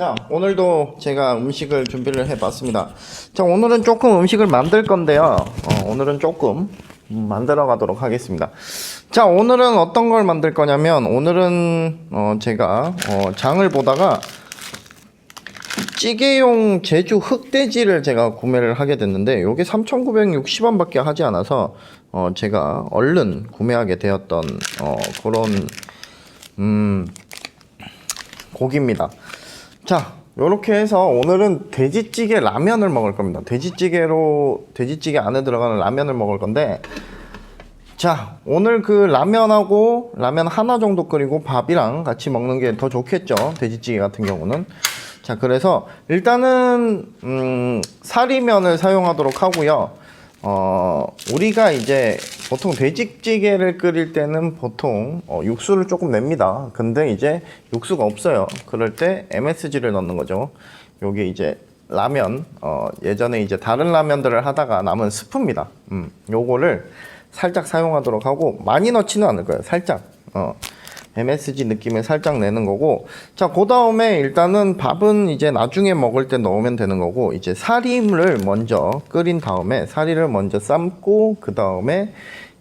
자, 오늘도 제가 음식을 준비를 해봤습니다. 자, 오늘은 조금 음식을 만들 건데요. 오늘은 조금 만들어 가도록 하겠습니다. 자, 오늘은 어떤 걸 만들 거냐면, 오늘은 제가 장을 보다가 찌개용 제주 흑돼지를 제가 구매를 하게 됐는데, 요게 3,960원 밖에 하지 않아서 제가 얼른 구매하게 되었던 그런 고기입니다. 자, 요렇게 해서 오늘은 돼지찌개 라면을 먹을 겁니다. 돼지찌개 안에 들어가는 라면을 먹을 건데, 자, 오늘 그 라면하고 라면 하나 정도 끓이고 밥이랑 같이 먹는 게 더 좋겠죠, 돼지찌개 같은 경우는. 자, 그래서 일단은 사리면을 사용하도록 하고요. 우리가 이제 보통 돼지찌개를 끓일 때는 보통 육수를 조금 냅니다. 근데 이제 육수가 없어요. 그럴 때 MSG를 넣는 거죠. 요게 이제 라면, 예전에 이제 다른 라면들을 하다가 남은 스프입니다. 요거를 살짝 사용하도록 하고, 많이 넣지는 않을 거예요. 살짝 MSG 느낌을 살짝 내는 거고, 자, 그 다음에 일단은 밥은 이제 나중에 먹을 때 넣으면 되는 거고, 이제 사리를 먼저 끓인 다음에 사리를 먼저 삶고, 그 다음에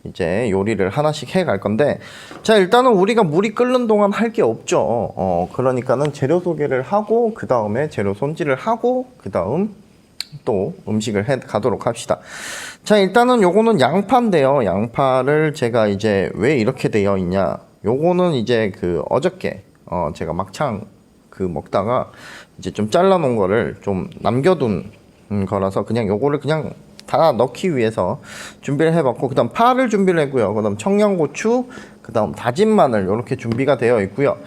이제 요리를 하나씩 해 갈 건데, 자, 일단은 우리가 물이 끓는 동안 할 게 없죠. 그러니까는 재료 소개를 하고, 그 다음에 재료 손질을 하고, 그 다음 또 음식을 해 가도록 합시다. 자, 일단은 요거는 양파인데요. 양파를 제가 이제 왜 이렇게 되어 있냐, 요거는 이제 그 어저께 제가 막창 그 먹다가 이제 좀 잘라 놓은 거를 좀 남겨둔 거라서 그냥 요거를 그냥 다 넣기 위해서 준비를 해봤고, 그 다음 파를 준비를 했고요. 그 다음 청양고추, 그 다음 다진 마늘, 요렇게 준비가 되어 있고요.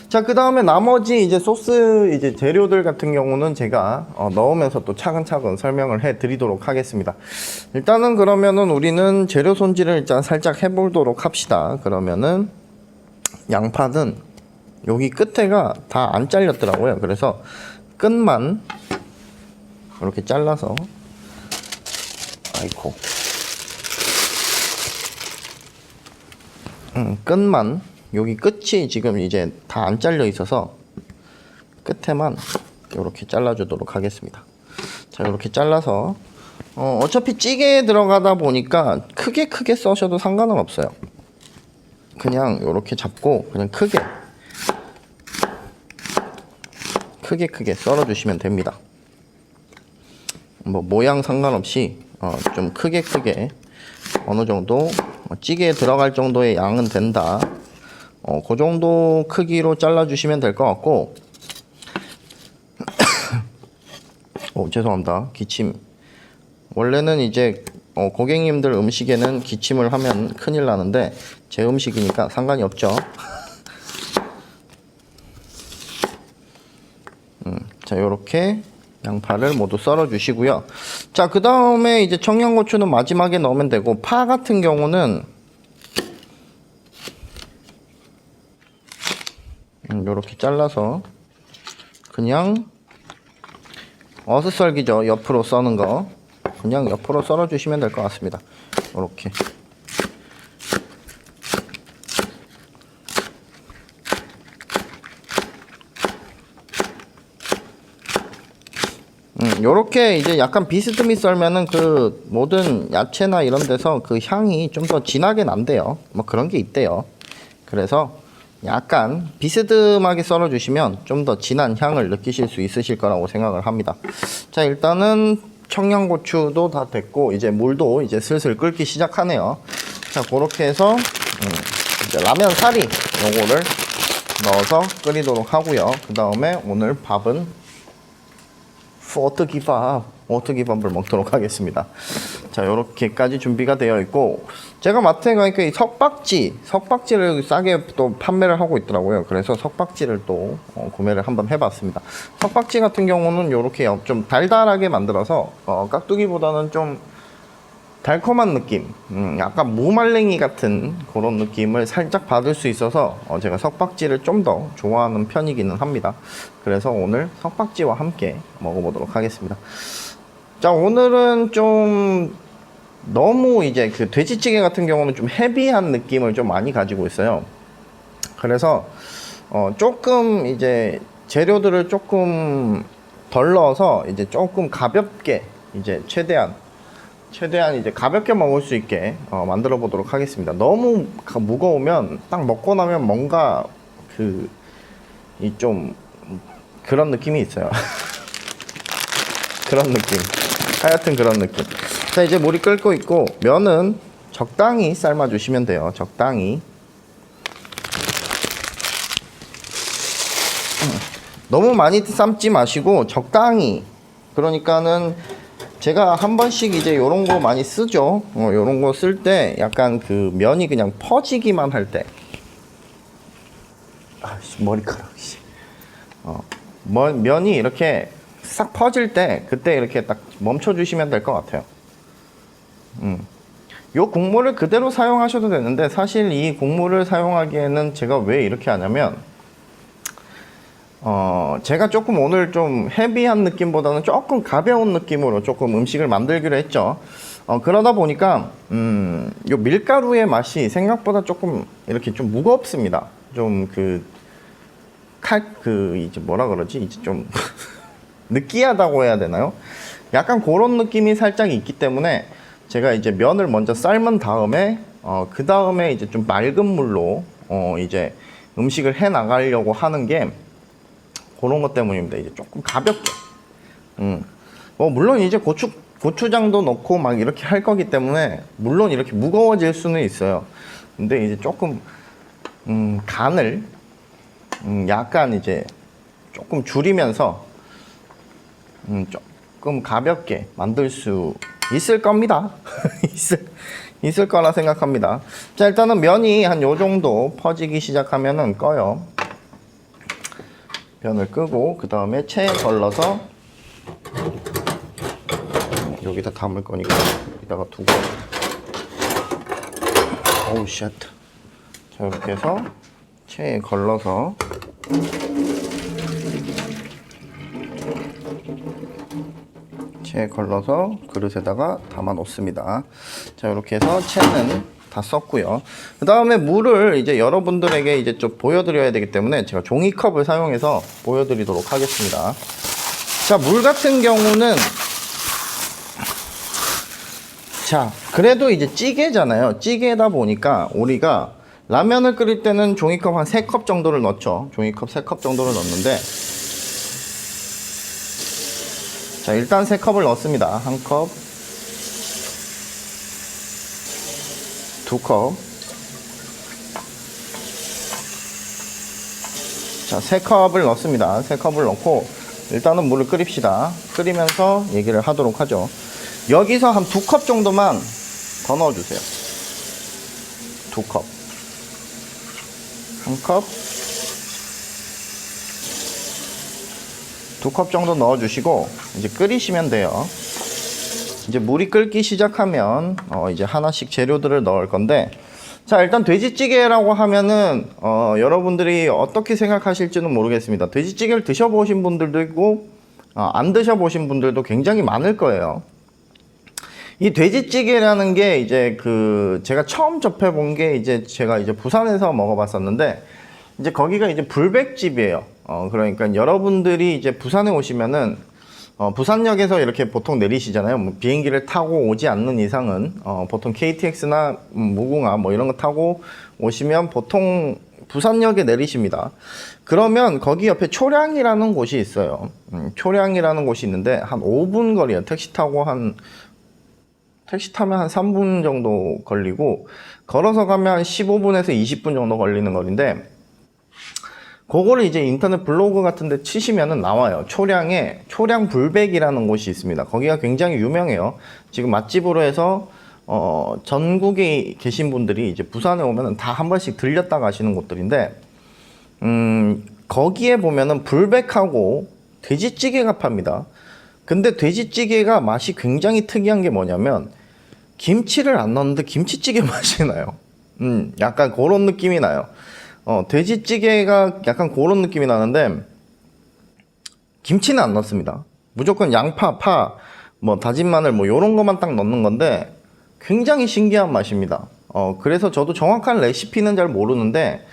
자, 그 다음에 나머지 이제 소스 이제 재료들 같은 경우는 제가 넣으면서 또 차근차근 설명을 해 드리도록 하겠습니다. 일단은 그러면은 우리는 재료 손질을 일단 살짝 해보도록 합시다. 그러면은 양파는 여기 끝에가 다 안 잘렸더라고요. 그래서 끝만 이렇게 잘라서, 아이고, 끝만, 여기 끝이 지금 이제 다 안 잘려 있어서 끝에만 이렇게 잘라주도록 하겠습니다. 자, 이렇게 잘라서 어차피 찌개에 들어가다 보니까 크게 써셔도 상관은 없어요. 그냥 이렇게 잡고 그냥 크게 썰어 주시면 됩니다. 뭐 모양 상관없이 좀 크게 어느 정도 찌개에 들어갈 정도의 양은 된다. 그 정도 크기로 잘라 주시면 될 것 같고, 죄송합니다. 기침. 원래는 이제 고객님들 음식에는 기침을 하면 큰일 나는데 제 음식이니까 상관이 없죠. 자, 요렇게 양파를 모두 썰어 주시고요. 자, 그 다음에 이제 청양고추는 마지막에 넣으면 되고, 파 같은 경우는 요렇게 잘라서 그냥 어슷썰기죠. 옆으로 써는 거 그냥 옆으로 썰어 주시면 될 것 같습니다. 요렇게. 요렇게 이제 약간 비스듬히 썰면은 그 모든 야채나 이런 데서 그 향이 좀 더 진하게 난대요. 뭐 그런 게 있대요. 그래서 약간 비스듬하게 썰어 주시면 좀 더 진한 향을 느끼실 수 있으실 거라고 생각을 합니다. 자, 일단은 청양고추도 다 됐고, 이제 물도 이제 슬슬 끓기 시작하네요. 자, 그렇게 해서 이제 라면 사리 요거를 넣어서 끓이도록 하고요. 그 다음에 오늘 밥은 오트기밥을 먹도록 하겠습니다. 자, 요렇게까지 준비가 되어 있고, 제가 마트에 가니까 이 석박지를 싸게 또 판매를 하고 있더라고요. 그래서 석박지를 또 구매를 한번 해봤습니다. 석박지 같은 경우는 요렇게 좀 달달하게 만들어서 깍두기보다는 좀 달콤한 느낌, 약간 무말랭이 같은 그런 느낌을 살짝 받을 수 있어서 제가 석박지를 좀 더 좋아하는 편이기는 합니다. 그래서 오늘 석박지와 함께 먹어보도록 하겠습니다. 자, 오늘은 좀 너무 이제 그 돼지찌개 같은 경우는 좀 헤비한 느낌을 좀 많이 가지고 있어요. 그래서 조금 이제 재료들을 조금 덜 넣어서 이제 조금 가볍게 이제 최대한 이제 가볍게 먹을 수 있게 만들어 보도록 하겠습니다. 너무 무거우면 딱 먹고 나면 뭔가 이 좀 그런 느낌이 있어요. 그런 느낌. 하여튼 그런 느낌. 자, 이제 물이 끓고 있고 면은 적당히 삶아 주시면 돼요. 적당히. 너무 많이 삶지 마시고 적당히. 그러니까는 제가 한 번씩 이제 요런 거 많이 쓰죠. 요런 거 쓸 때 약간 그 면이 그냥 퍼지기만 할 때. 아씨, 머리카락. 면이 이렇게 싹 퍼질 때 그때 이렇게 딱 멈춰 주시면 될 것 같아요. 요 국물을 그대로 사용하셔도 되는데 사실 이 국물을 사용하기에는 제가 왜 이렇게 하냐면 제가 조금 오늘 좀 헤비한 느낌보다는 조금 가벼운 느낌으로 조금 음식을 만들기로 했죠. 그러다 보니까 요 밀가루의 맛이 생각보다 조금 이렇게 좀 무겁습니다. 좀 이제 뭐라 그러지? 이제 좀 느끼하다고 해야 되나요? 약간 그런 느낌이 살짝 있기 때문에 제가 이제 면을 먼저 삶은 다음에 그 다음에 이제 좀 맑은 물로 이제 음식을 해 나가려고 하는 게 그런 것 때문입니다. 이제 조금 가볍게. 물론 이제 고추장도 넣고 막 이렇게 할 거기 때문에 물론 이렇게 무거워질 수는 있어요. 근데 이제 조금 간을 약간 이제 조금 줄이면서 조금 가볍게 만들 수 있을 겁니다. 있을 거라 생각합니다. 자, 일단은 면이 한 요 정도 퍼지기 시작하면은 꺼요. 면을 끄고 그 다음에 체에 걸러서 여기다 담을 거니까 여기다가 두고 오우 쉣. 자, 이렇게 해서 체에 걸러서 그릇에다가 담아 놓습니다. 자, 이렇게 해서 체는 다 썼고요. 그 다음에 물을 이제 여러분들에게 이제 좀 보여드려야 되기 때문에 제가 종이컵을 사용해서 보여드리도록 하겠습니다. 자, 물 같은 경우는 자, 그래도 이제 찌개잖아요. 찌개다 보니까 우리가 라면을 끓일 때는 종이컵 한 3컵 정도를 넣죠. 종이컵 3컵 정도를 넣는데 자, 일단 3컵을 넣습니다. 1컵, 2컵. 자, 3컵을 넣습니다. 3컵을 넣고 일단은 물을 끓입시다. 끓이면서 얘기를 하도록 하죠. 여기서 한 2컵 정도만 더 넣어주세요. 2컵. 1컵. 2컵 정도 넣어주시고 이제 끓이시면 돼요. 이제 물이 끓기 시작하면 이제 하나씩 재료들을 넣을 건데 자, 일단 돼지찌개라고 하면은 여러분들이 어떻게 생각하실지는 모르겠습니다. 돼지찌개를 드셔보신 분들도 있고 안 드셔보신 분들도 굉장히 많을 거예요. 이 돼지찌개라는 게 이제 제가 처음 접해본 게 이제 제가 이제 부산에서 먹어봤었는데 이제 거기가 이제 불백집이에요. 그러니까 여러분들이 이제 부산에 오시면은 부산역에서 이렇게 보통 내리시잖아요. 뭐 비행기를 타고 오지 않는 이상은 보통 KTX나 무궁화 뭐 이런 거 타고 오시면 보통 부산역에 내리십니다. 그러면 거기 옆에 초량이라는 곳이 있어요. 초량이라는 곳이 있는데 한 5분 거리예요. 택시 타면 한 3분 정도 걸리고 걸어서 가면 한 15분에서 20분 정도 걸리는 거리인데 그거를 이제 인터넷 블로그 같은 데 치시면은 나와요. 초량에 초량 불백이라는 곳이 있습니다. 거기가 굉장히 유명해요. 지금 맛집으로 해서 전국에 계신 분들이 이제 부산에 오면은 다 한 번씩 들렸다 가시는 곳들인데 거기에 보면은 불백하고 돼지찌개가 팝니다. 근데 돼지찌개가 맛이 굉장히 특이한 게 뭐냐면 김치를 안 넣었는데 김치찌개 맛이 나요. 약간 그런 느낌이 나요. 돼지찌개가 약간 그런 느낌이 나는데 김치는 안 넣습니다. 무조건 양파, 파, 뭐 다진 마늘 뭐 요런 것만 딱 넣는 건데 굉장히 신기한 맛입니다. 그래서 저도 정확한 레시피는 잘 모르는데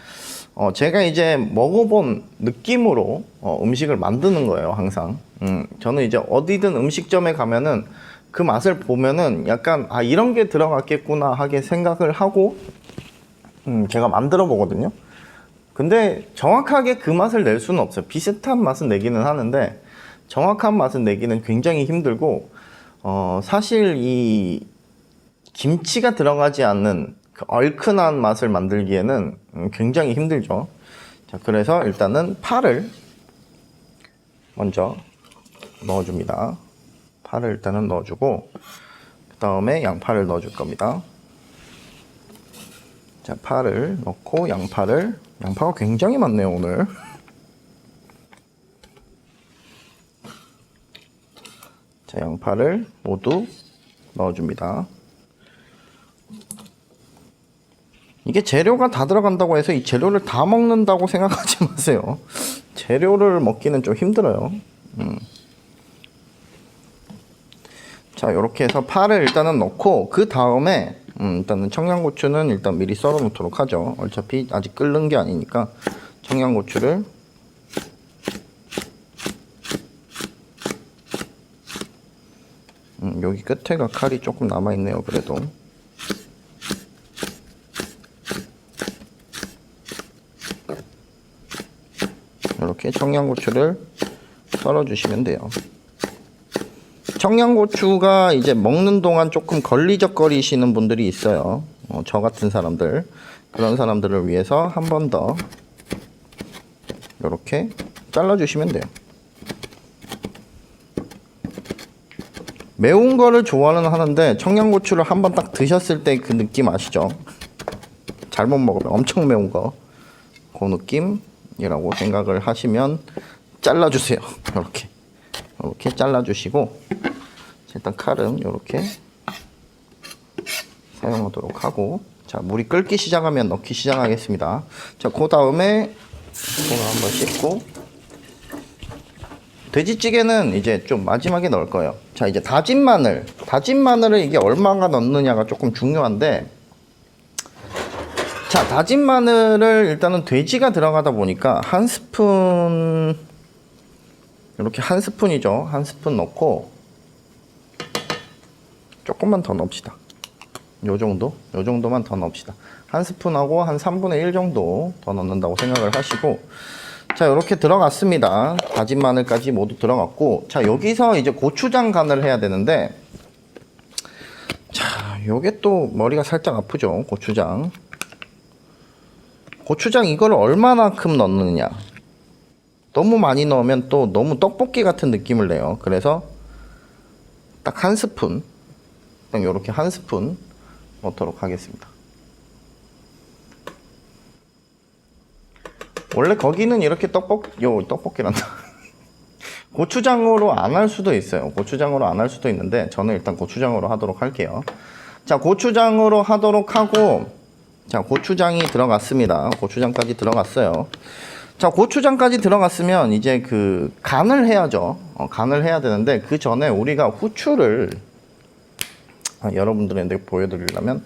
제가 이제 먹어본 느낌으로 음식을 만드는 거예요, 항상. 저는 이제 어디든 음식점에 가면은 그 맛을 보면은 약간 이런 게 들어갔겠구나 하게 생각을 하고 제가 만들어 보거든요. 근데 정확하게 그 맛을 낼 수는 없어요. 비슷한 맛은 내기는 하는데 정확한 맛은 내기는 굉장히 힘들고 사실 이 김치가 들어가지 않는 그 얼큰한 맛을 만들기에는 굉장히 힘들죠. 자, 그래서 일단은 파를 먼저 넣어줍니다. 파를 일단은 넣어주고 그 다음에 양파를 넣어줄 겁니다. 자, 파를 넣고 양파가 굉장히 많네요, 오늘. 자, 양파를 모두 넣어줍니다. 이게 재료가 다 들어간다고 해서 이 재료를 다 먹는다고 생각하지 마세요. 재료를 먹기는 좀 힘들어요. 자, 이렇게 해서 파를 일단은 넣고 그 다음에 일단은 청양고추는 일단 미리 썰어 놓도록 하죠. 어차피 아직 끓는 게 아니니까 청양고추를 여기 끝에가 칼이 조금 남아있네요. 그래도 이렇게 청양고추를 썰어 주시면 돼요. 청양고추가 이제 먹는 동안 조금 걸리적거리시는 분들이 있어요. 저 같은 사람들, 그런 사람들을 위해서 한 번 더 이렇게 잘라 주시면 돼요. 매운 거를 좋아는 하는데 청양고추를 한번 딱 드셨을 때 그 느낌 아시죠? 잘못 먹으면 엄청 매운 거, 그 느낌이라고 생각을 하시면 잘라주세요. 이렇게 잘라주시고 일단 칼은 이렇게 사용하도록 하고, 자, 물이 끓기 시작하면 넣기 시작하겠습니다. 자, 그 다음에 손을 한번 씻고, 돼지찌개는 이제 좀 마지막에 넣을 거예요. 자, 이제 다진 마늘을 이게 얼마나 넣느냐가 조금 중요한데, 자, 다진 마늘을 일단은 돼지가 들어가다 보니까 한 스푼, 이렇게 한 스푼이죠. 한 스푼 넣고 조금만 더 넣읍시다. 요 정도만 더 넣읍시다. 한 스푼하고 한 3분의 1 정도 더 넣는다고 생각을 하시고, 자, 이렇게 들어갔습니다. 다진 마늘까지 모두 들어갔고, 자, 여기서 이제 고추장 간을 해야 되는데, 자, 요게 또 머리가 살짝 아프죠. 고추장 이거를 얼마만큼 넣느냐. 너무 많이 넣으면 또 너무 떡볶이 같은 느낌을 내요. 그래서 딱 한 스푼, 딱 요렇게 한 스푼 넣도록 하겠습니다. 원래 거기는 이렇게 떡볶이란다. 고추장으로 안 할 수도 있어요. 고추장으로 안 할 수도 있는데 저는 일단 고추장으로 하도록 할게요. 자, 고추장으로 하도록 하고, 자, 고추장이 들어갔습니다. 고추장까지 들어갔어요. 자, 고추장까지 들어갔으면 이제 그 간을 해야죠. 간을 해야 되는데 그 전에 우리가 후추를 여러분들한테 보여드리려면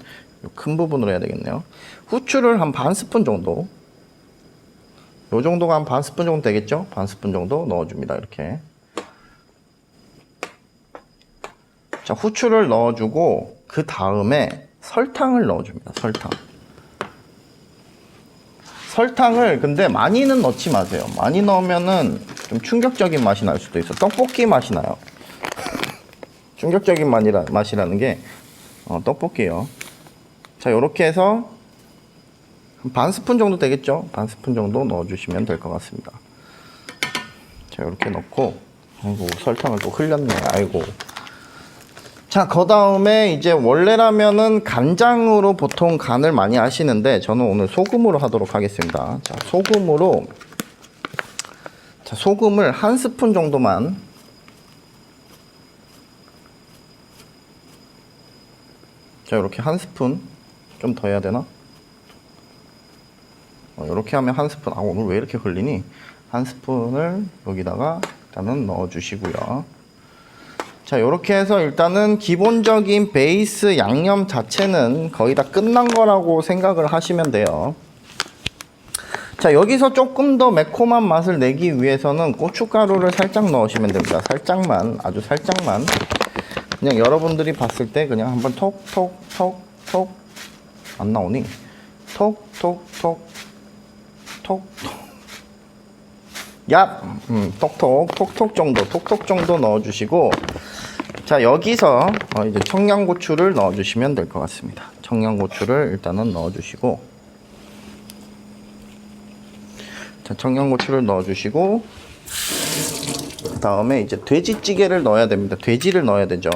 큰 부분으로 해야 되겠네요. 후추를 한 반 스푼 정도, 요 정도가 한 반 스푼 정도 되겠죠? 반 스푼 정도 넣어줍니다. 이렇게. 자, 후추를 넣어주고 그 다음에 설탕을 넣어줍니다. 설탕을 근데 많이는 넣지 마세요. 많이 넣으면은 좀 충격적인 맛이 날 수도 있어. 떡볶이 맛이 나요. 충격적인 맛이라는 게 떡볶이에요. 자, 요렇게 해서 한 반 스푼 정도 되겠죠? 반 스푼 정도 넣어주시면 될 것 같습니다. 자, 이렇게 넣고, 아이고, 설탕을 또 흘렸네. 아이고. 자, 그 다음에 이제 원래라면은 간장으로 보통 간을 많이 하시는데 저는 오늘 소금으로 하도록 하겠습니다. 자, 소금을 한 스푼 정도만, 자, 이렇게 한 스푼, 좀 더 해야 되나? 이렇게 하면 한 스푼, 오늘 왜 이렇게 흘리니? 한 스푼을 여기다가 일단은 넣어주시고요. 자, 이렇게 해서 일단은 기본적인 베이스 양념 자체는 거의 다 끝난 거라고 생각을 하시면 돼요. 자, 여기서 조금 더 매콤한 맛을 내기 위해서는 고춧가루를 살짝 넣으시면 됩니다. 살짝만, 아주 살짝만. 그냥 여러분들이 봤을 때 그냥 한번 톡톡톡톡 안 나오니? 톡톡톡 톡톡 얍! 톡톡 정도 넣어주시고, 자, 여기서 이제 청양고추를 넣어주시면 될 것 같습니다. 청양고추를 일단은 넣어주시고, 자, 청양고추를 넣어주시고, 그 다음에 이제 돼지찌개를 넣어야 됩니다. 돼지를 넣어야 되죠.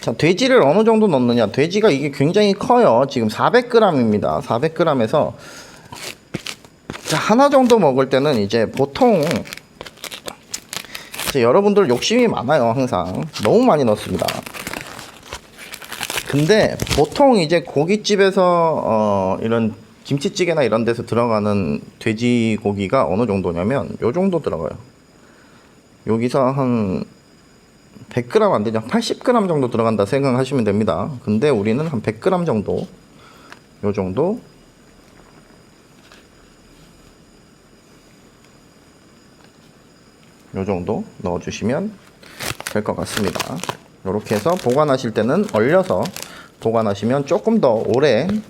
자, 돼지를 어느 정도 넣느냐? 돼지가 이게 굉장히 커요. 지금 400g입니다. 400g에서 자, 하나 정도 먹을 때는 이제 보통 이제 여러분들 욕심이 많아요. 항상 너무 많이 넣습니다. 근데 보통 이제 고깃집에서 이런 김치찌개나 이런 데서 들어가는 돼지고기가 어느 정도냐면 요 정도 들어가요. 여기서 한 100g 안 되죠. 80g 정도 들어간다 생각하시면 됩니다. 근데 우리는 한 100g 정도, 요 정도, 요 정도 넣어주시면 될 것 같습니다. 이렇게 해서 보관하실 때는 얼려서 보관하시면 조금 더 오랜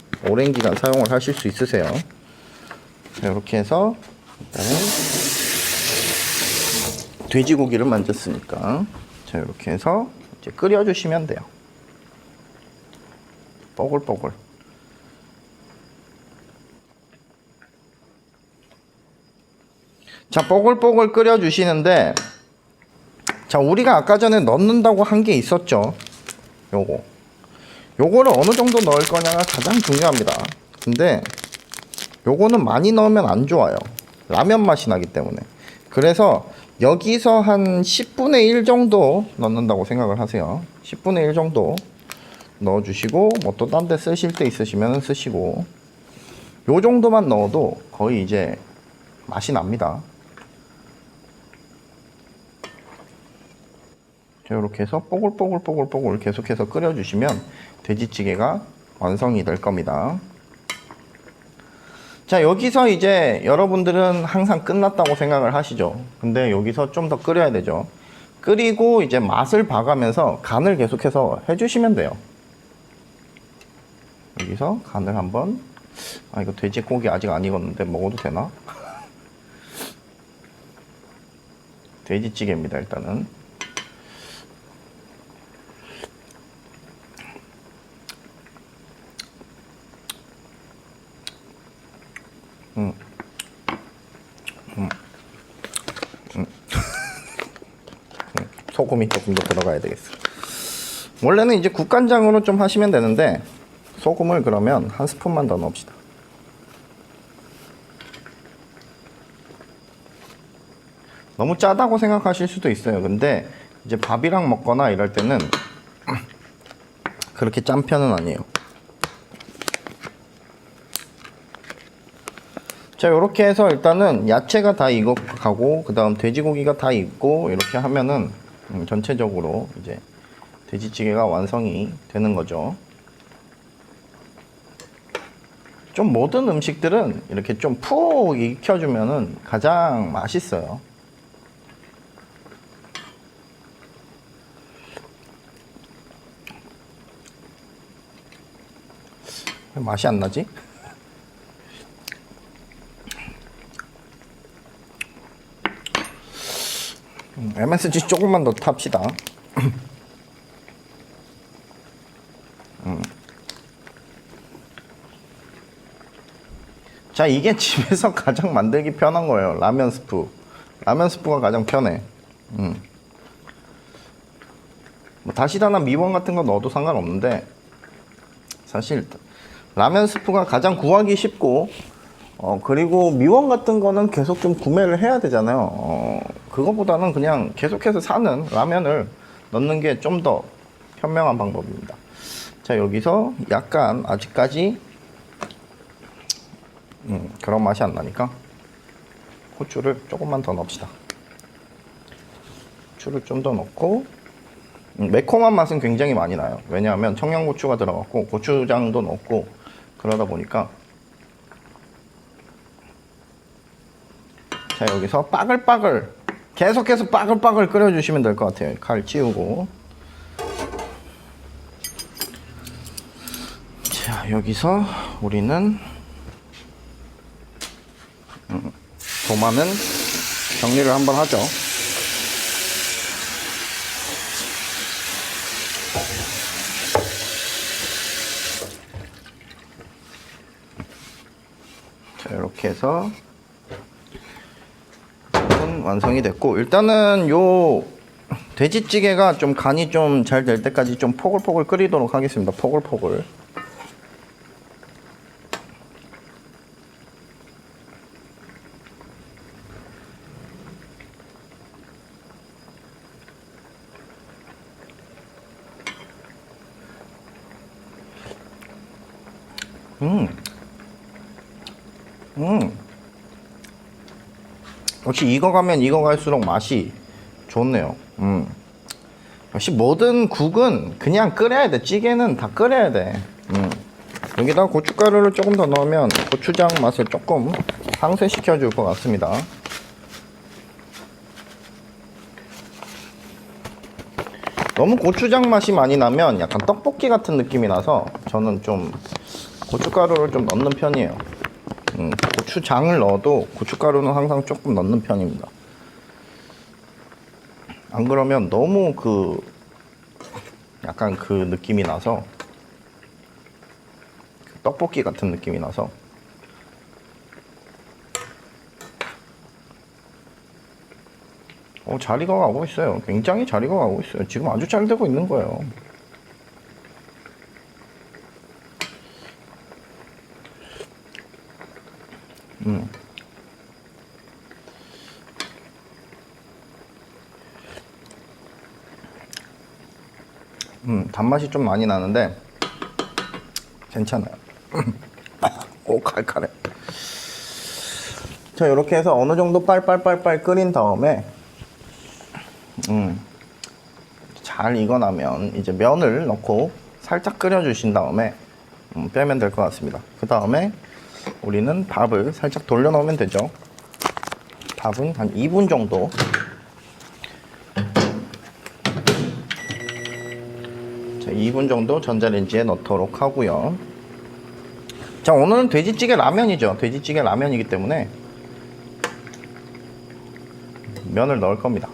기간 사용을 하실 수 있으세요. 자, 이렇게 해서 돼지고기를 만졌으니까, 자, 이렇게 해서 이제 끓여주시면 돼요. 뽀글뽀글. 자, 뽀글뽀글 끓여주시는데, 자, 우리가 아까 전에 넣는다고 한 게 있었죠. 요거를 어느 정도 넣을 거냐가 가장 중요합니다. 근데 요거는 많이 넣으면 안 좋아요. 라면 맛이 나기 때문에. 그래서 여기서 한 10분의 1 정도 넣는다고 생각을 하세요. 10분의 1 정도 넣어주시고, 뭐 또 딴 데 쓰실 때 있으시면 쓰시고, 요 정도만 넣어도 거의 이제 맛이 납니다. 자, 이렇게 해서 뽀글뽀글 계속해서 끓여주시면 돼지찌개가 완성이 될 겁니다. 자, 여기서 이제 여러분들은 항상 끝났다고 생각을 하시죠. 근데 여기서 좀 더 끓여야 되죠. 끓이고 이제 맛을 봐가면서 간을 계속해서 해주시면 돼요. 여기서 간을 한번, 이거 돼지고기 아직 안 익었는데 먹어도 되나? 돼지찌개입니다, 일단은. 소금이 조금 더 들어가야 되겠어. 원래는 이제 국간장으로 좀 하시면 되는데, 소금을 그러면 한 스푼만 더 넣읍시다. 너무 짜다고 생각하실 수도 있어요. 근데 이제 밥이랑 먹거나 이럴 때는 그렇게 짠 편은 아니에요. 자, 요렇게 해서 일단은 야채가 다 익어가고, 그 다음 돼지고기가 다 익고, 이렇게 하면은 전체적으로 이제 돼지찌개가 완성이 되는 거죠. 좀 모든 음식들은 이렇게 좀 푹 익혀주면은 가장 맛있어요. 왜 맛이 안 나지? MSG 조금만 더 탑시다. 자, 이게 집에서 가장 만들기 편한 거예요. 라면 스프. 라면 스프가 가장 편해. 뭐 다시다나 미원 같은 거 넣어도 상관없는데, 사실 라면 스프가 가장 구하기 쉽고, 그리고 미원 같은 거는 계속 좀 구매를 해야 되잖아요. 그거보다는 그냥 계속해서 사는 라면을 넣는 게 좀 더 현명한 방법입니다. 자, 여기서 약간 아직까지 그런 맛이 안 나니까 고추를 조금만 더 넣읍시다. 고추를 좀 더 넣고, 매콤한 맛은 굉장히 많이 나요. 왜냐하면 청양고추가 들어갔고 고추장도 넣고 그러다 보니까 자, 여기서 빠글빠글 계속해서 빠글빠글 끓여주시면 될 것 같아요. 칼 치우고. 자, 여기서 우리는 도마는 정리를 한번 하죠. 자, 이렇게 해서 완성이 됐고, 일단은 요 돼지찌개가 좀 간이 좀 잘 될 때까지 좀 포글포글 끓이도록 하겠습니다. 포글포글. 역시 익어가면 익어갈수록 맛이 좋네요. 역시 모든 국은 그냥 끓여야 돼. 찌개는 다 끓여야 돼. 여기다 고춧가루를 조금 더 넣으면 고추장 맛을 조금 상쇄시켜 줄 것 같습니다. 너무 고추장 맛이 많이 나면 약간 떡볶이 같은 느낌이 나서 저는 좀 고춧가루를 좀 넣는 편이에요. 고추장을 넣어도 고춧가루는 항상 조금 넣는 편입니다. 안 그러면 너무 약간 그 느낌이 나서 떡볶이 같은 느낌이 나서. 잘 익어가고 있어요. 굉장히 잘 익어가고 있어요. 지금 아주 잘 되고 있는 거예요. 단맛이 좀 많이 나는데 괜찮아요. 오, 칼칼해. 자, 이렇게 해서 어느 정도 빨빨빨빨 끓인 다음에 잘 익어나면 이제 면을 넣고 살짝 끓여주신 다음에 빼면 될 것 같습니다. 그 다음에 우리는 밥을 살짝 돌려 넣으면 되죠. 밥은 한 2분 정도. 자, 2분 정도 전자레인지에 넣도록 하고요. 자, 오늘은 돼지찌개 라면이죠. 돼지찌개 라면이기 때문에 면을 넣을 겁니다.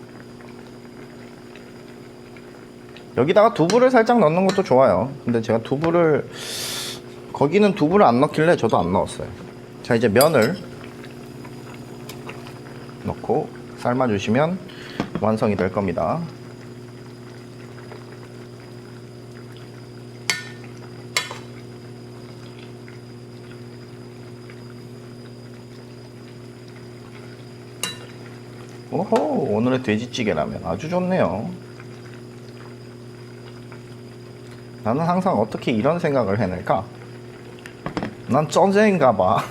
여기다가 두부를 살짝 넣는 것도 좋아요. 근데 제가 거기는 두부를 안 넣길래 저도 안 넣었어요. 자, 이제 면을 넣고 삶아주시면 완성이 될 겁니다. 오호, 오늘의 돼지찌개 라면 아주 좋네요. 나는 항상 어떻게 이런 생각을 해낼까? 난 쩐쟁인가 봐.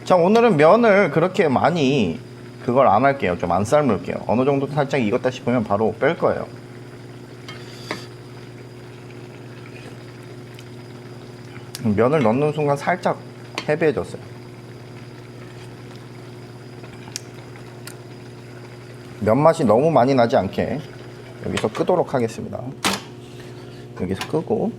자, 오늘은 면을 그렇게 많이 그걸 안 할게요. 좀 안 삶을게요. 어느 정도 살짝 익었다 싶으면 바로 뺄 거예요. 면을 넣는 순간 살짝 헤비해졌어요. 면맛이 너무 많이 나지 않게 여기서 끄도록 하겠습니다. 여기서 끄고,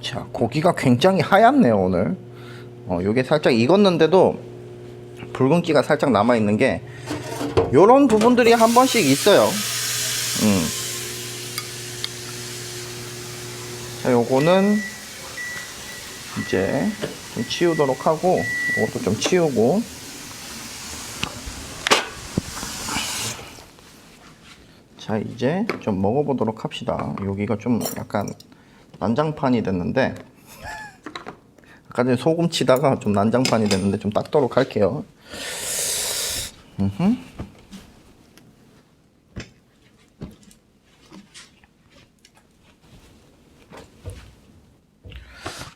자, 고기가 굉장히 하얗네요 오늘. 요게 살짝 익었는데도 붉은기가 살짝 남아있는 게 요런 부분들이 한 번씩 있어요. 자, 요거는 이제 좀 치우도록 하고, 이것도 좀 치우고. 자, 이제 좀 먹어보도록 합시다. 여기가 좀 약간 난장판이 됐는데, 아까 전에 소금 치다가 좀 난장판이 됐는데 좀 닦도록 할게요.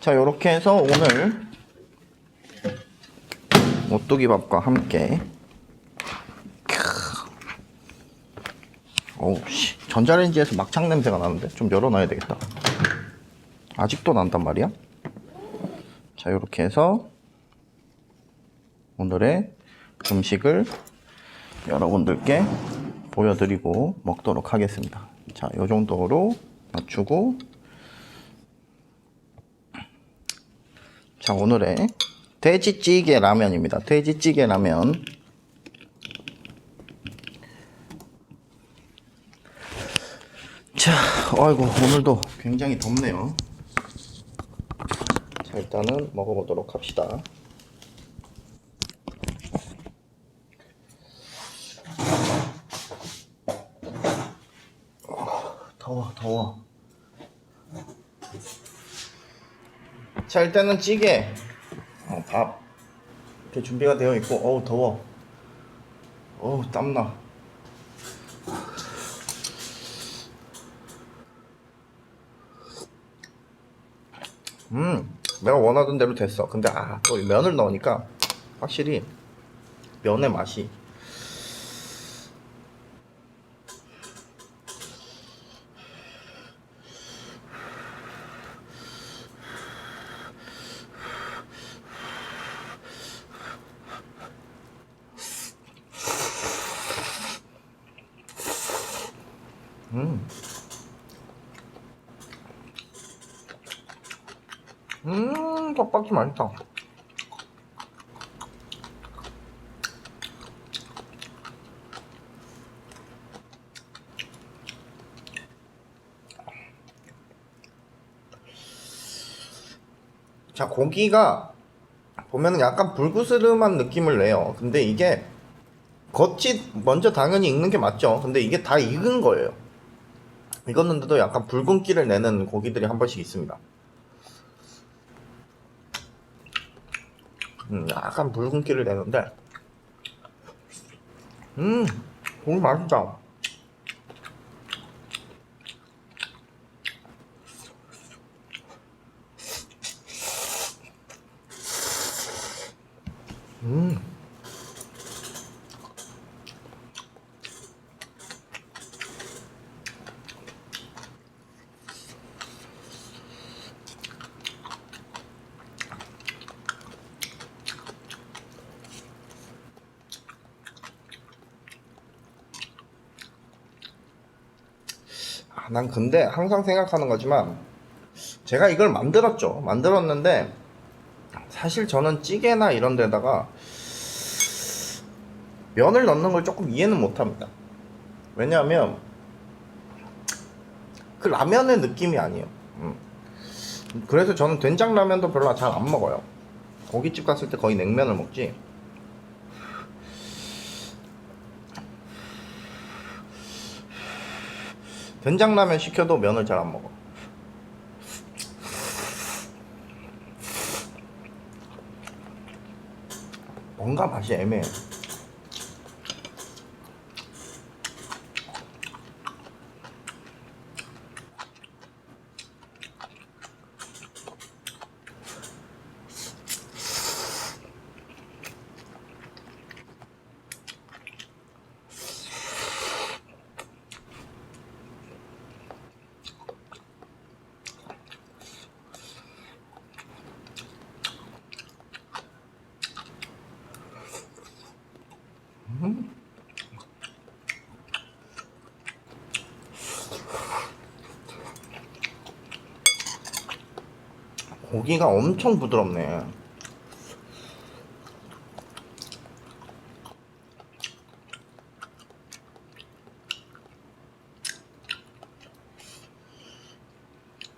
자, 요렇게 해서 오늘 오뚜기밥과 함께 어우 씨, 전자레인지에서 막창 냄새가 나는데 좀 열어놔야 되겠다. 아직도 난단 말이야. 자, 요렇게 해서 오늘의 음식을 여러분들께 보여드리고 먹도록 하겠습니다. 자, 요 정도로 맞추고, 자, 오늘의 돼지찌개 라면입니다. 돼지찌개 라면. 자, 아이고 오늘도 굉장히 덥네요. 자, 일단은 먹어보도록 합시다. 더워. 자, 일단은 찌개, 밥 이렇게 준비가 되어 있고, 어우 더워. 어우 땀나. 내가 원하던 대로 됐어. 근데 또 면을 넣으니까 확실히 면의 맛이 떡볶이 맛있다. 자, 고기가 보면은 약간 불그스름한 느낌을 내요. 근데 이게 겉이 먼저 당연히 익는 게 맞죠. 근데 이게 다 익은 거예요. 익었는데도 약간 붉은기를 내는 고기들이 한 번씩 있습니다. 약간 붉은기를 내는데 고기 맛있다. 난 근데 항상 생각하는 거지만 제가 이걸 만들었는데 사실 저는 찌개나 이런 데다가 면을 넣는 걸 조금 이해는 못합니다. 왜냐하면 그 라면의 느낌이 아니에요. 그래서 저는 된장라면도 별로 잘 안 먹어요. 고깃집 갔을 때 거의 냉면을 먹지. 된장라면 시켜도 면을 잘 안 먹어. 뭔가 맛이 애매해. 고기가 엄청 부드럽네.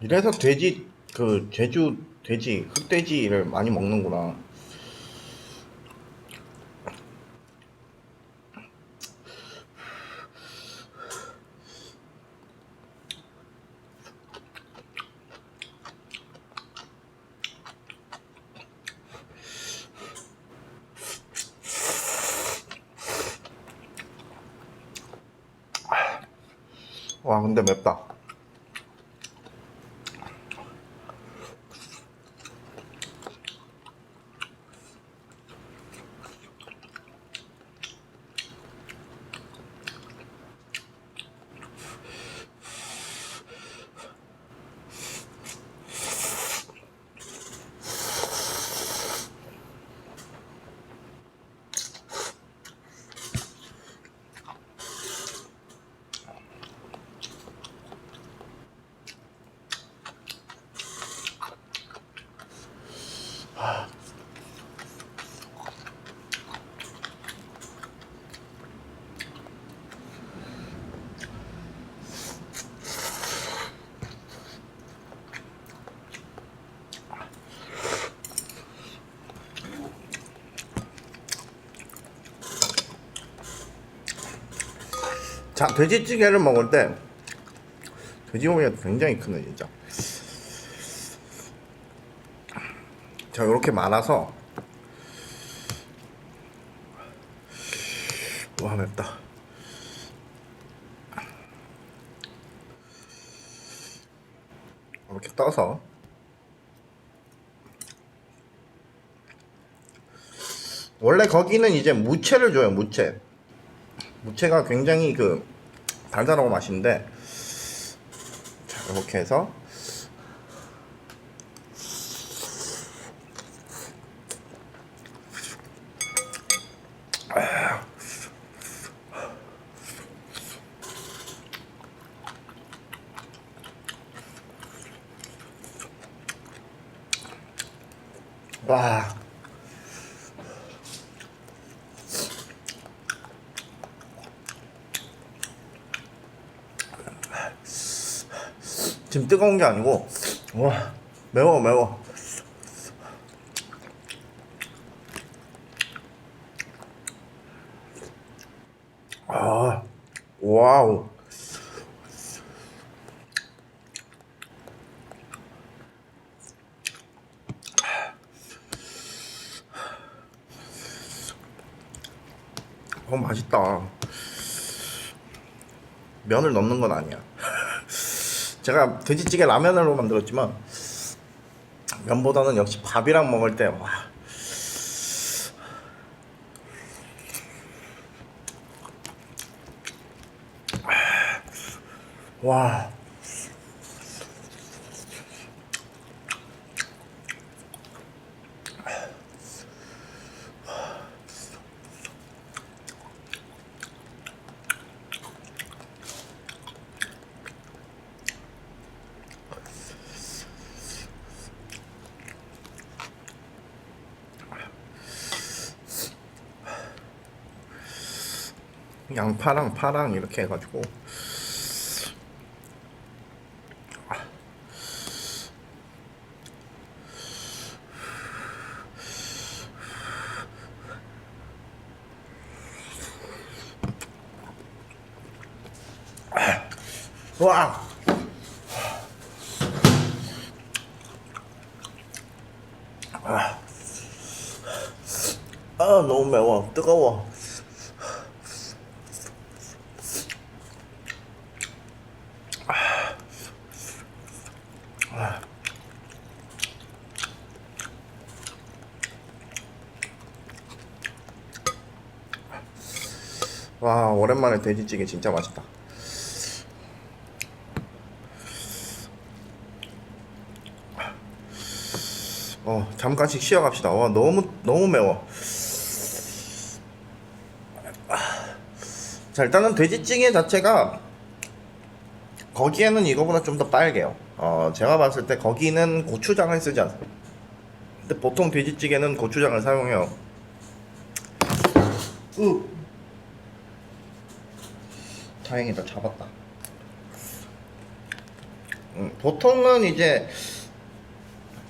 이래서 제주 돼지, 흑돼지를 많이 먹는구나. 와, 근데 맵다. 자, 돼지찌개를 먹을 때 돼지고기가 굉장히 크네 진짜. 자, 이렇게 말아서. 와, 맵다. 이렇게 떠서 원래 거기는 이제 무채를 줘요. 무채가 굉장히 그 달달하고 맛있는데, 자, 이렇게 해서 와. 지금 뜨거운 게 아니고, 와, 매워. 아, 와우. 맛있다. 면을 넣는 건 아니야. 제가 돼지찌개 라면으로 만들었지만 면보다는 역시 밥이랑 먹을 때 와. 와. 양파랑 파랑 이렇게 해가지고 와. 아, 너무 매워. 뜨거워. 와, 오랜만에 돼지찌개 진짜 맛있다. 잠깐씩 쉬어갑시다. 와, 너무 매워. 자, 일단은 돼지찌개 자체가 거기에는 이거보다 좀 더 빨개요. 제가 봤을 때 거기는 고추장을 쓰지 않습니다. 근데 보통 돼지찌개는 고추장을 사용해요. 다행이다, 잡았다. 보통은 이제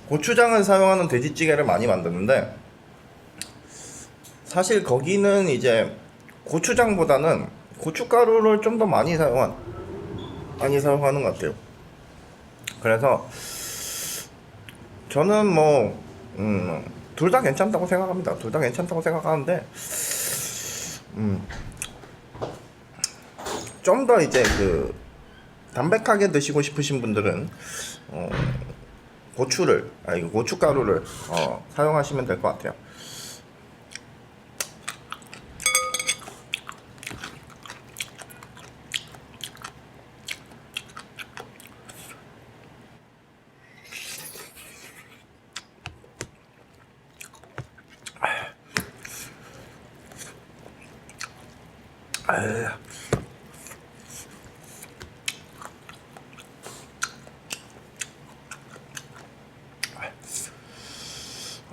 고추장을 사용하는 돼지찌개를 많이 만드는데, 사실 거기는 이제 고추장보다는 고춧가루를 좀 더 많이 사용하는 것 같아요. 그래서 저는 뭐 둘 다 괜찮다고 생각합니다. 둘 다 괜찮다고 생각하는데, 좀 더 이제 그 담백하게 드시고 싶으신 분들은 고춧가루를 사용하시면 될 것 같아요.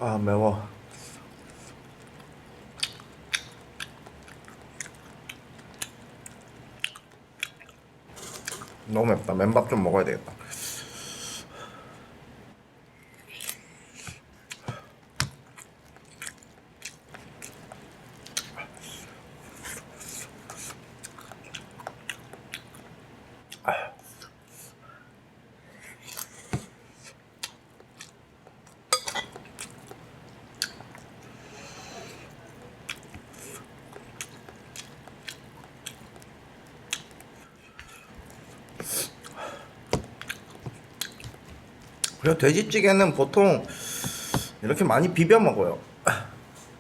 아, 매워. 너무 맵다. 맨밥 좀 먹어야 되겠다. 그리고 돼지찌개는 보통 이렇게 많이 비벼 먹어요.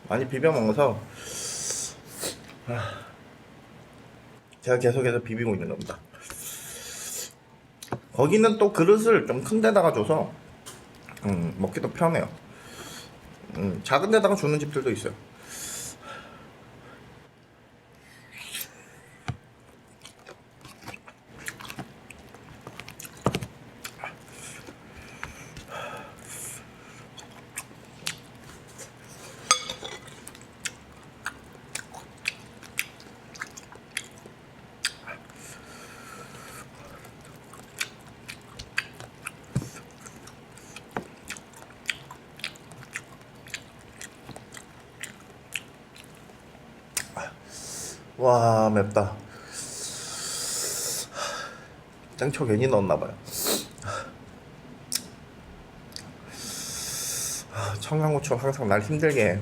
많이 비벼 먹어서 제가 계속해서 비비고 있는 겁니다. 거기는 또 그릇을 좀 큰 데다가 줘서 먹기도 편해요. 작은 데다가 주는 집들도 있어요. 와, 맵다. 땡초 괜히 넣었나봐요. 청양고추 항상 날 힘들게 해.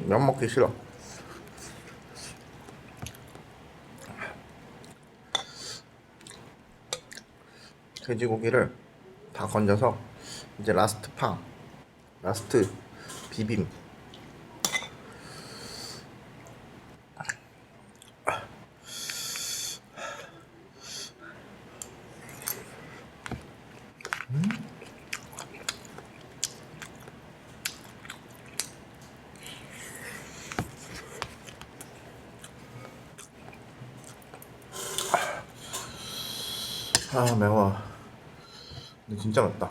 면 먹기 싫어. 돼지고기를 다 건져서 이제 라스트 비빔. 아, 매워. 근데 진짜 맵다.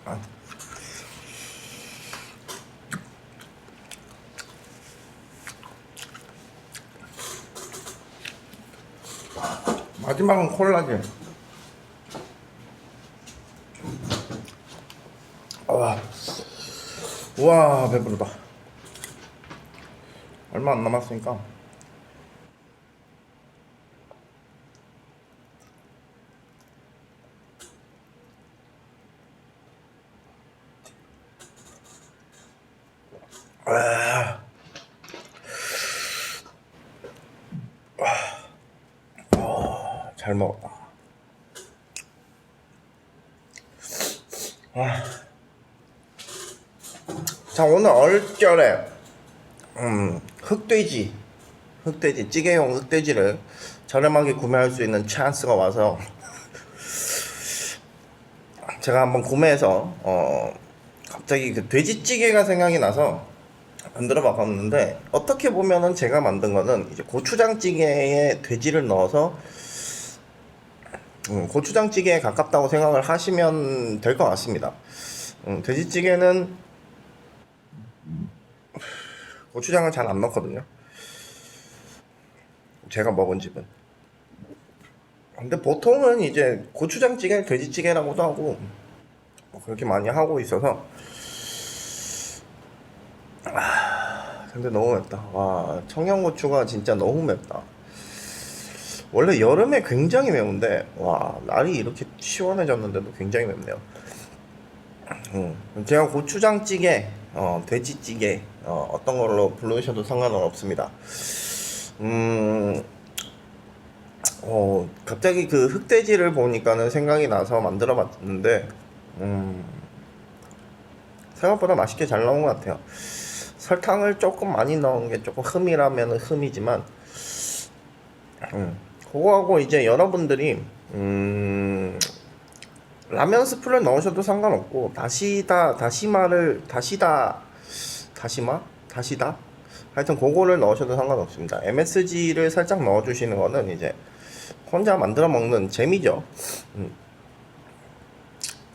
아. 마지막은 콜라겐. 와, 배부르다. 얼마 안 남았으니까. 잘 먹었다. 자, 오늘 얼결에 흑돼지 찌개용 흑돼지를 저렴하게 구매할 수 있는 찬스가 와서 제가 한번 구매해서 갑자기 그 돼지찌개가 생각이 나서 만들어 봤었는데, 어떻게 보면은 제가 만든 거는 이제 고추장찌개에 돼지를 넣어서 고추장찌개에 가깝다고 생각을 하시면 될 것 같습니다. 돼지찌개는 고추장을 잘 안 넣거든요, 제가 먹은 집은. 근데 보통은 이제 고추장찌개 돼지찌개라고도 하고 뭐 그렇게 많이 하고 있어서 근데 너무 맵다. 와, 청양고추가 진짜 너무 맵다. 원래 여름에 굉장히 매운데, 와, 날이 이렇게 시원해졌는데도 굉장히 맵네요. 제가 고추장찌개, 돼지찌개, 어떤 걸로 부르셔도 상관은 없습니다. 음, 갑자기 그 흑돼지를 보니까는 생각이 나서 만들어 봤는데, 생각보다 맛있게 잘 나온 것 같아요. 설탕을 조금 많이 넣은 게 조금 흠이라면 흠이지만, 그거하고 이제 여러분들이, 라면 스프를 넣으셔도 상관없고, 다시다? 하여튼 그거를 넣으셔도 상관없습니다. MSG를 살짝 넣어주시는 거는 이제 혼자 만들어 먹는 재미죠.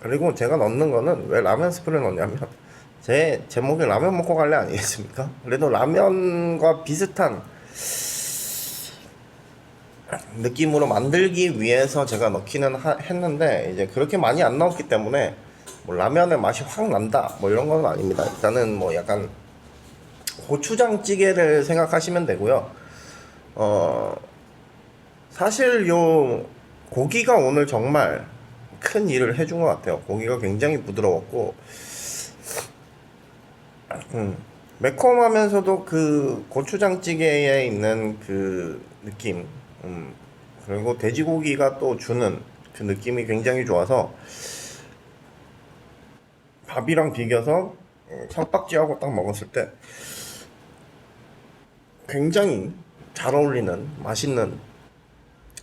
그리고 제가 넣는 거는 왜 라면 스프를 넣냐면 제 제목이 라면 먹고 갈래 아니겠습니까? 그래도 라면과 비슷한 느낌으로 만들기 위해서 제가 넣기는 했는데 이제 그렇게 많이 안 넣었기 때문에 뭐 라면의 맛이 확 난다 뭐 이런 건 아닙니다. 일단은 뭐 약간 고추장찌개를 생각하시면 되고요. 사실 요 고기가 오늘 정말 큰 일을 해준 것 같아요. 고기가 굉장히 부드러웠고, 매콤하면서도 그 고추장찌개에 있는 그 느낌, 그리고 돼지고기가 또 주는 그 느낌이 굉장히 좋아서 밥이랑 비벼서 석박지하고 딱 먹었을 때 굉장히 잘 어울리는 맛있는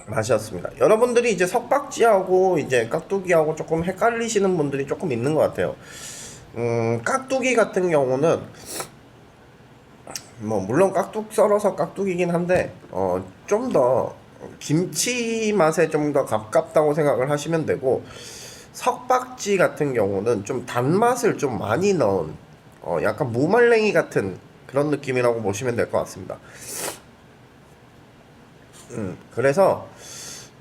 맛이었습니다. 여러분들이 이제 석박지하고 이제 깍두기하고 조금 헷갈리시는 분들이 조금 있는 것 같아요. 깍두기 같은 경우는 뭐 물론 깍둑 썰어서 깍두기긴 한데 좀 더 김치 맛에 좀 더 가깝다고 생각을 하시면 되고, 석박지 같은 경우는 좀 단맛을 좀 많이 넣은 약간 무말랭이 같은 그런 느낌이라고 보시면 될 것 같습니다. 그래서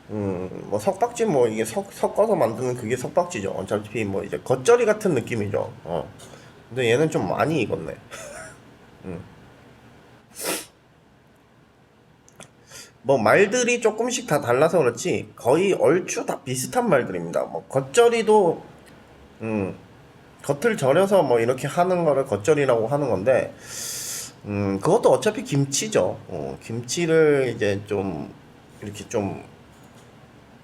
뭐 석박지 뭐 이게 섞어서 만드는 그게 석박지죠. 어차피 뭐 이제 겉절이 같은 느낌이죠. 근데 얘는 좀 많이 익었네. 뭐 말들이 조금씩 다 달라서 그렇지 거의 얼추 다 비슷한 말들입니다. 뭐 겉절이도 음, 겉을 절여서 뭐 이렇게 하는 거를 겉절이라고 하는 건데, 그것도 어차피 김치죠. 김치를 이제 좀 이렇게 좀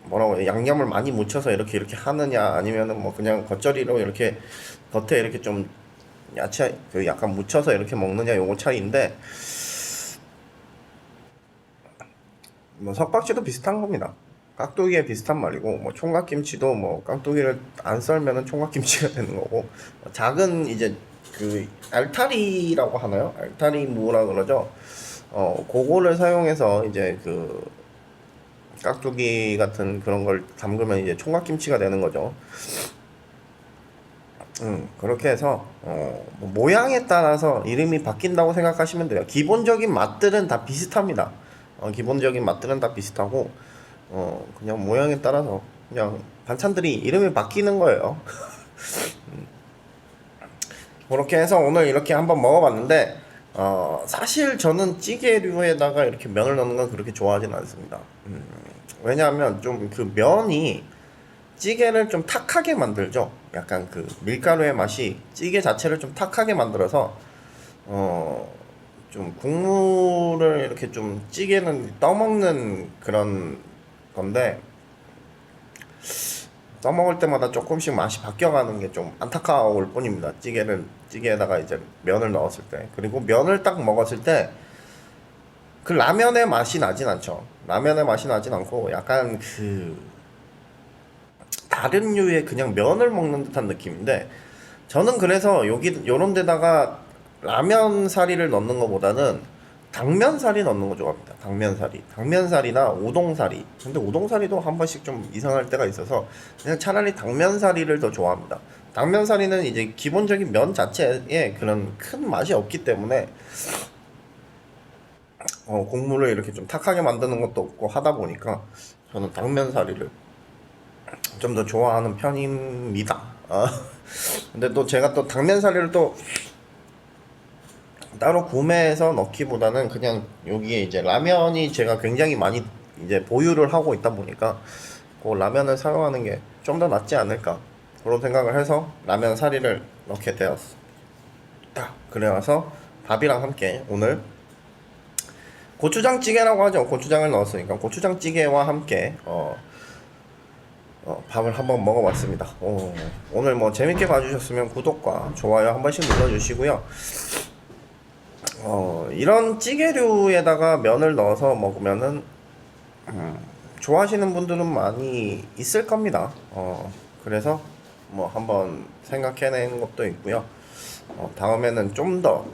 뭐라고 해요? 양념을 많이 묻혀서 이렇게 하느냐 아니면은 뭐 그냥 겉절이로 이렇게 겉에 이렇게 좀 야채 그 약간 묻혀서 이렇게 먹느냐 요거 차이인데, 뭐 석박지도 비슷한 겁니다. 깍두기에 비슷한 말이고, 뭐 총각김치도 뭐 깍두기를 안 썰면은 총각김치가 되는 거고, 작은 이제 그 알타리라고 하나요? 알타리 무라 그러죠. 그거를 사용해서 이제 그 깍두기 같은 그런 걸 담그면 이제 총각김치가 되는 거죠. 그렇게 해서 뭐 모양에 따라서 이름이 바뀐다고 생각하시면 돼요. 기본적인 맛들은 다 비슷합니다. 기본적인 맛들은 다 비슷하고 그냥 모양에 따라서 그냥 반찬들이 이름이 바뀌는 거예요. 그렇게 해서 오늘 이렇게 한번 먹어봤는데, 사실 저는 찌개류에다가 이렇게 면을 넣는 건 그렇게 좋아하진 않습니다. 왜냐하면 좀 그 면이 찌개를 좀 탁하게 만들죠. 약간 그 밀가루의 맛이 찌개 자체를 좀 탁하게 만들어서 좀 국물을 이렇게 좀 찌개는 떠먹는 그런 건데, 떠먹을 때마다 조금씩 맛이 바뀌어가는 게 좀 안타까울 뿐입니다. 찌개에다가 이제 면을 넣었을 때. 그리고 면을 딱 먹었을 때 그 라면의 맛이 나진 않죠. 라면의 맛이 나진 않고 약간 그 다른 류의 그냥 면을 먹는 듯한 느낌인데, 저는 그래서 여기 요런 데다가 라면 사리를 넣는 것보다는 당면사리 넣는 거 좋아합니다. 당면사리나 우동사리. 근데 우동사리도 한 번씩 좀 이상할 때가 있어서 그냥 차라리 당면사리를 더 좋아합니다. 당면사리는 이제 기본적인 면 자체에 그런 큰 맛이 없기 때문에 국물을 이렇게 좀 탁하게 만드는 것도 없고 하다 보니까 저는 당면사리를 좀 더 좋아하는 편입니다. 근데 또 제가 또 당면사리를 또 따로 구매해서 넣기보다는 그냥 여기에 이제 라면이 제가 굉장히 많이 이제 보유를 하고 있다 보니까 그 라면을 사용하는 게 좀 더 낫지 않을까 그런 생각을 해서 라면 사리를 넣게 되었어. 그래서 밥이랑 함께 오늘 고추장찌개라고 하죠. 고추장을 넣었으니까 고추장찌개와 함께 밥을 한번 먹어봤습니다. 오늘 뭐 재밌게 봐주셨으면 구독과 좋아요 한 번씩 눌러주시고요. 이런 찌개류에다가 면을 넣어서 먹으면은 좋아하시는 분들은 많이 있을 겁니다. 그래서 뭐 한번 생각해낸 것도 있고요. 다음에는 좀 더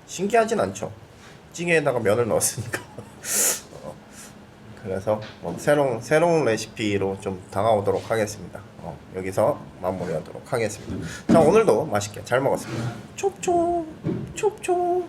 신기하진 않죠. 찌개에다가 면을 넣었으니까. 그래서 새로운 레시피로 좀 다가오도록 하겠습니다. 여기서 마무리하도록 하겠습니다. 자, 오늘도 맛있게 잘 먹었습니다. 촉촉 촉촉.